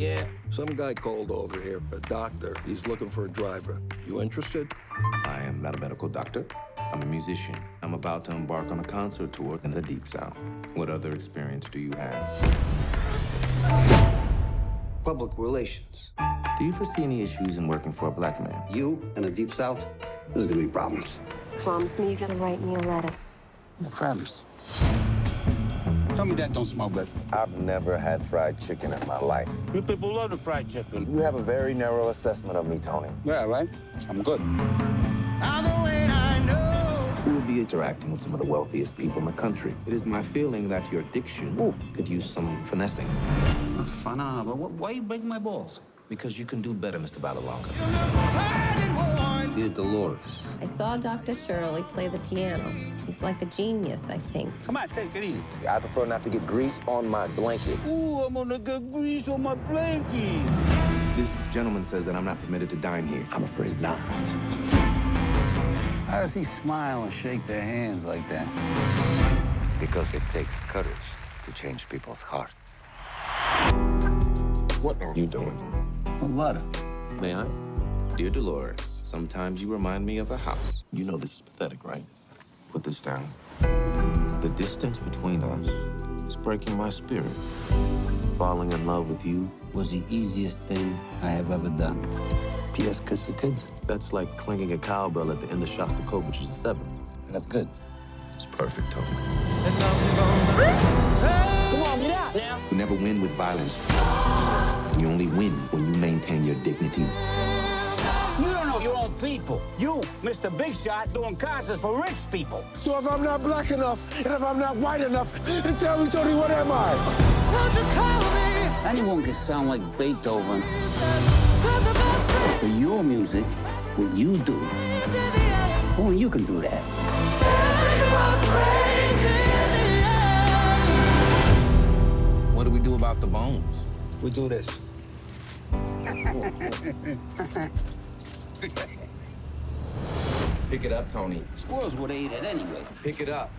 Yeah. Some guy called over here, a doctor. He's looking for a driver. You interested? I am not a medical doctor. I'm a musician. I'm about to embark on a concert tour in the Deep South. What other experience do you have? Public relations. Do you foresee any issues in working for a black man? You in the Deep South, there's gonna be problems. Promise me you're gonna write me a letter. I promise. Tell me that don't smell good. I've never had fried chicken in my life. You people love the fried chicken. You have a very narrow assessment of me, Tony. Yeah, right? I'm good. You will be interacting with some of the wealthiest people in the country. It is my feeling that your diction could use some finessing. But why you breaking my balls? Because you can do better, Mr. Vallelongo. Dear Dolores. I saw Dr. Shirley play the piano. He's like a genius, I think. Come on, take it easy. I prefer not to get grease on my blanket. Ooh, I'm gonna get grease on my blanket. This gentleman says that I'm not permitted to dine here. I'm afraid not. How does he smile and shake their hands like that? Because it takes courage to change people's hearts. What are you doing? A letter. May I? Dear Dolores, sometimes you remind me of a house. You know this is pathetic, right? Put this down. The distance between us is breaking my spirit. Falling in love with you Was the easiest thing I have ever done. P.S. Kiss the kids. That's like clanging a cowbell at the end of Shostakovich's 7. That's good. It's perfect, Tony. Come on, get out now. You never win with violence. You only win when you maintain your dignity. You don't know your own people. You, Mr. Big Shot, doing concerts for rich people. So if I'm not black enough, and if I'm not white enough, then tell me, Tony, what am I? Anyone can sound like Beethoven. But your music, what you do, only you can do that. What do we do about the bones? We do this. Pick it up, Tony. Squirrels would eat it anyway. Pick it up.